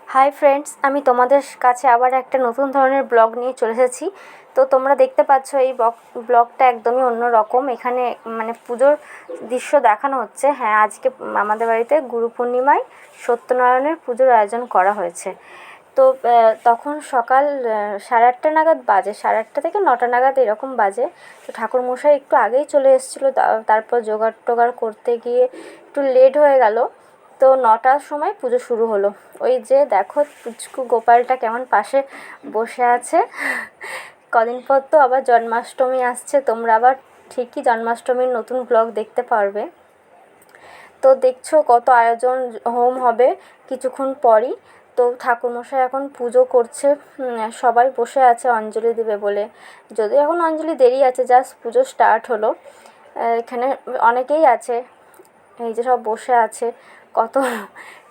Hi friends, আমি তোমাদের কাছে আবার একটা নতুন ধরনের ব্লগ নিয়ে চলে এসেছি। তো তোমরা দেখতে পাচ্ছ এই ব্লগটা একদমই অন্য রকম। এখানে মানে পুজোর দৃশ্য দেখানো হচ্ছে। হ্যাঁ, আজকে আমাদের বাড়িতে গুরু পূর্ণিমায় সত্যনারায়ণের পুজোর আয়োজন করা হয়েছে। তো তখন সকাল 8:30 নাগাদ বাজে, 8:30 থেকে 9টা নাগাদ এরকম বাজে। তো ঠাকুরমশাই একটু আগেই চলে এসেছিলো, তারপর জোগাড় টোগাড় করতে গিয়ে একটু লেট হয়ে গেল। তো 9টার সময় পুজো শুরু হলো। ওই যে দেখো পুচকু গোপালটা কেমন পাশে বসে আছে। কদিন পর তো আবার জন্মাষ্টমী আসছে, তোমরা আবার ঠিকই জন্মাষ্টমীর নতুন ব্লগ দেখতে পারবে। তো দেখছো কত আয়োজন, হোম হবে কিছুক্ষণ পরই। তো ঠাকুরমশাই এখন পুজো করছে, সবাই বসে আছে অঞ্জলি দেবে বলে। যদিও এখন অঞ্জলি দেরি আছে, জাস্ট পুজো স্টার্ট হলো। এখানে অনেকেই আছে, এই যে সব বসে আছে। কত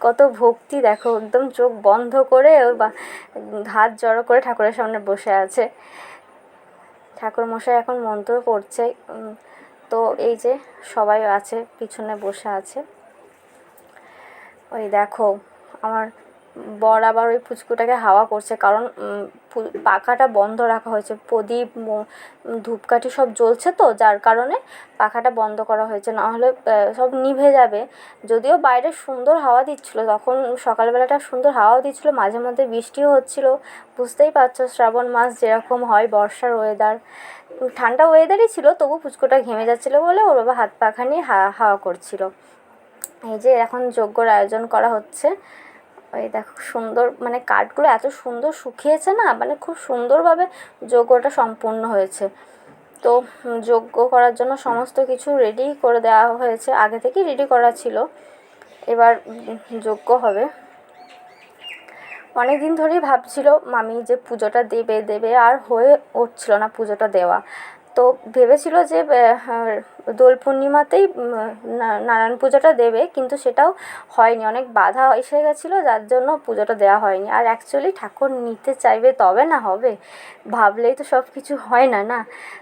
কত ভক্তি দেখো, একদম চোখ বন্ধ করে হাত জড়ো করে ঠাকুরের সামনে বসে আছে। ঠাকুরমশাই এখন মন্ত্র পড়ছে। তো এই যে সবাই আছে, পিছনে বসে আছে। ওই দেখো আমার বর আবার ওই পুচকুটাকে হাওয়া করছে, কারণ পাখাটা বন্ধ রাখা হয়েছে। প্রদীপ ধূপকাঠি সব জ্বলছে, তো যার কারণে পাখাটা বন্ধ করা হয়েছে, নাহলে সব নিভে যাবে। যদিও বাইরে সুন্দর হাওয়া দিচ্ছিলো, তখন সকালবেলাটা সুন্দর হাওয়াও দিচ্ছিলো, মাঝে মধ্যে বৃষ্টিও হচ্ছিলো। বুঝতেই পারছো শ্রাবণ মাস যেরকম হয়, বর্ষার ওয়েদার, ঠান্ডা ওয়েদারই ছিল, তবু পুচকুটা ঘেমে যাচ্ছিলো বলে ওর বাবা হাত পাখা নিয়ে হাওয়া করছিল। এই যে এখন যজ্ঞর আয়োজন করা হচ্ছে। ওই দেখো সুন্দর, মানে কাঠগুলো এত সুন্দর শুকিয়েছে না, মানে খুব সুন্দরভাবে যজ্ঞটা সম্পূর্ণ হয়েছে। তো যজ্ঞ করার জন্য সমস্ত কিছু রেডি করে দেওয়া হয়েছে, আগে থেকেই রেডি করা ছিল। এবার যজ্ঞ হবে। অনেক দিন ধরেই ভাবছিল মামি যে পুজোটা দেবে, আর হয়ে উঠছিল না পুজোটা দেওয়া। তো ভেবেছিল যে দোল পূর্ণিমাতেই নারায়ণ পুজোটা দেবে, কিন্তু সেটাও হয়নি, অনেক বাধা এসে গেছিলো, যার জন্য পুজোটা দেওয়া হয়নি। আর অ্যাকচুয়ালি ঠাকুর নিতে চাইবে তবে না হবে, ভাবলেই তো সব কিছু হয় না না।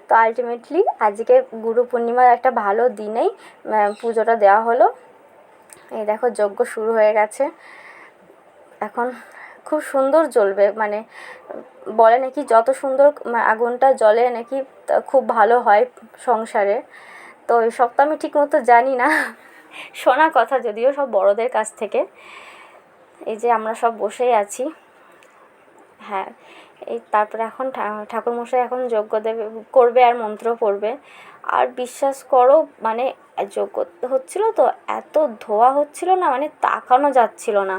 তো আলটিমেটলি আজকে গুরু পূর্ণিমার একটা ভালো দিনেই পুজোটা দেওয়া হলো। এই দেখো যজ্ঞ শুরু হয়ে গেছে। এখন খুব সুন্দর জ্বলবে, মানে বলে নাকি যত সুন্দর আগুনটা জ্বলে নাকি খুব ভালো হয় সংসারে। তো এসব তো আমি ঠিক মতো জানি না, শোনা কথা যদিও সব বড়দের কাছ থেকে। এই যে আমরা সব বসেই আছি। হ্যাঁ, এই তারপরে এখন ঠাকুরমশাই এখন যজ্ঞ করবে আর মন্ত্র পড়বে। আর বিশ্বাস করো, মানে যজ্ঞ হচ্ছিলো তো এত ধোয়া হচ্ছিলো না, মানে তাকানো যাচ্ছিলো না।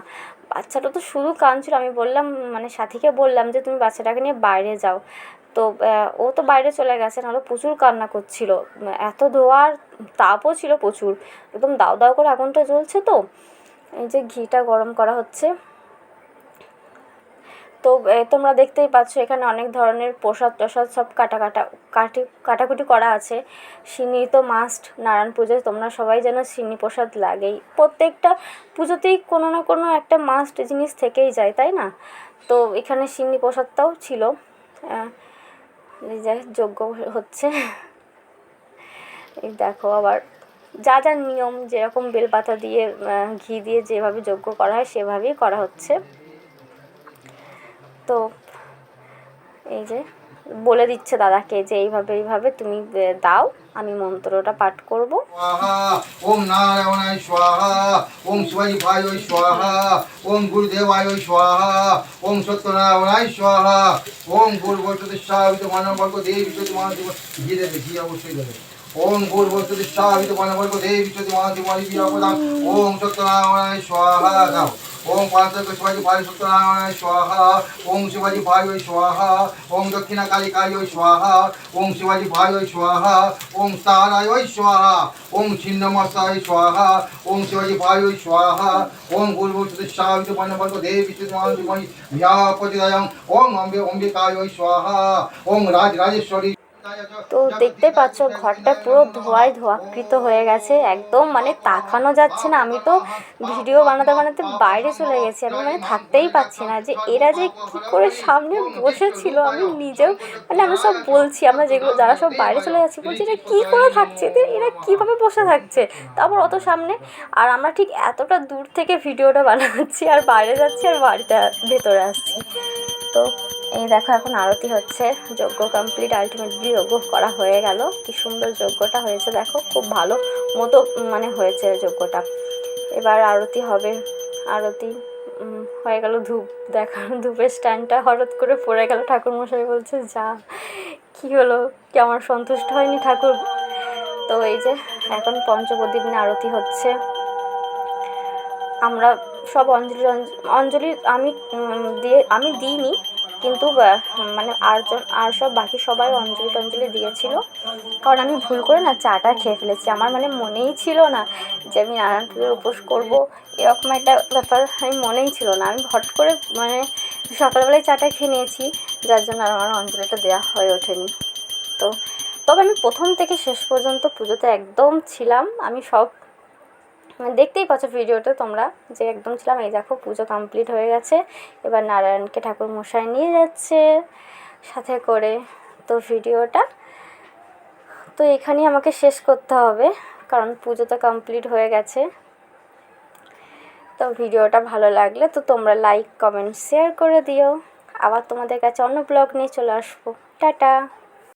বাচ্চাটা তো শুধু কাঁদছিল। আমি বললাম, মানে সাথীকে বললাম যে তুমি বাচ্চাটাকে নিয়ে বাইরে যাও। তো ও তো বাইরে চলে গেছে, নাহলে প্রচুর কান্না করছিল। এত ধোয়ার তাপও ছিল প্রচুর, একদম দাউ দাউ করে আগুনটা জ্বলছে। তো এই যে ঘিটা গরম করা হচ্ছে। তো তোমরা দেখতেই পাচ্ছ এখানে অনেক ধরনের প্রসাদ টসাদ সব কাটাকুটি করা আছে। সিন্নি তো মাস্ট, নারায়ণ পুজোয় তোমরা সবাই যেন সিন্নি প্রসাদ লাগেই, প্রত্যেকটা পুজোতেই কোনো না কোনো একটা মাস্ট জিনিস থেকেই যায়, তাই না? তো এখানে সিন্নি প্রসাদটাও ছিল। এই যে যজ্ঞ হচ্ছে। এই দেখো আবার যা যা নিয়ম, যেরকম বেলপাতা দিয়ে ঘি দিয়ে যেভাবে যজ্ঞ করা হয় সেভাবেই করা হচ্ছে। তো এই যে বলে দিচ্ছে দাদাকে যে এইভাবে তুমি দাও, আমি মন্ত্রটা পাঠ করব। ওম নারায়ণায় স্বাহা, ওম শিবায় স্বাহা, ওম গুরুদেবায় স্বাহা, ওম সত্যনারায়ণায় স্বাহা, ওম ভূর্ভুবস্বঃ মানবর্গ দেবী মানব ঘি দেবে, ঘি অবশ্যই দেবে। ওম ভূর্ভুবস্বঃ মানবর্গ দেবী মানব, ওম সত্যনারায়ণায় স্বাহা দাও। ওম পাঁচক শিবাজি ভাই সত্যনারায়ণায় স্বাহা, ওম শিবাজি ভাই স্বাহা, ওম দক্ষিণা কালী কালী স্বাহা, ওম শিবাজি ভাই স্বাহা, ওম তারায় স্বাহা, ওম ছিন্নমস্তায় স্বাহা, ওম শিবাজি ভাই স্বাহা, ওম ভূর্ভুবস্বঃ মানবর্গ দেবী মানব, ওম অম্বিকায় স্বাহা, ওম রাজরাজেশ্বরী তো দেখতে পাচ্ছ ঘরটা পুরো ধোঁয়ায় ধোঁয়াকৃত হয়ে গেছে, একদম মানে তাকানো যাচ্ছে না। আমি তো ভিডিও বানাতে বানাতে বাইরে চলে গেছি, আমি মানে থাকতেই পারছি না যে এরা যে কী করে সামনে বসেছিল। আমি নিজেও মানে আমরা সব বলছি, আমরা যেগুলো যারা সব বাইরে চলে যাচ্ছি বলছি এটা কী করে থাকছে, এরা কীভাবে বসে থাকছে, তারপর অত সামনে। আর আমরা ঠিক এতটা দূর থেকে ভিডিওটা বানাচ্ছি আর বাইরে যাচ্ছি আর বাড়িতে ভেতরে আসছি। তো এই দেখো এখন আরতি হচ্ছে, যজ্ঞ কমপ্লিট, আলটিমেটলি যজ্ঞ করা হয়ে গেল। কি সুন্দর যজ্ঞটা হয়েছে দেখো, খুব ভালো মতো মানে হয়েছে যজ্ঞটা। এবার আরতি হবে, আরতি হয়ে গেল। ধূপ দেখা, ধূপের স্ট্যান্ডটা হঠাৎ করে পড়ে গেল, ঠাকুরমশাই বলছে যা, কী হলো, কি আমার সন্তুষ্ট হয়নি ঠাকুর। তো এই যে এখন পঞ্চপ্রদীপ নিয়ে আরতি হচ্ছে। আমরা সব অঞ্জলি আমি দিইনি, কিন্তু মানে আর সব বাকি সবাই অঞ্জলি দিয়েছিল। কারণ আমি ভুল করে না চাটা খেয়ে ফেলেছি, আমার মানে মনেই ছিল না যে আমি নারায়ণ পুজোর উপোস করবো, এরকম একটা ব্যাপার আমি মনেই ছিল না। আমি হট করে মানে সকালবেলায় চাটা খেয়ে নিয়েছি, যার জন্য আর আমার অঞ্জলিটা দেওয়া হয়ে ওঠেনি। তো তবে আমি প্রথম থেকে শেষ পর্যন্ত পুজোতে একদম ছিলাম। আমি সব দেখতেই পাচ্ছ ভিডিওতে তোমরা যে একদম ছিলাম। এই দেখো পুজো কমপ্লিট হয়ে গেছে, এবার নারায়ণকে ঠাকুর মশাই নিয়ে যাচ্ছে সাথে করে। তো ভিডিওটা তো এখানেই আমাকে শেষ করতে হবে, কারণ পুজো তো কমপ্লিট হয়ে গেছে। তো ভিডিওটা ভালো লাগলে তো তোমরা লাইক কমেন্ট শেয়ার করে দিও। আবার তোমাদের কাছে অন্য ব্লগ নিয়ে চলে আসবো। টাটা।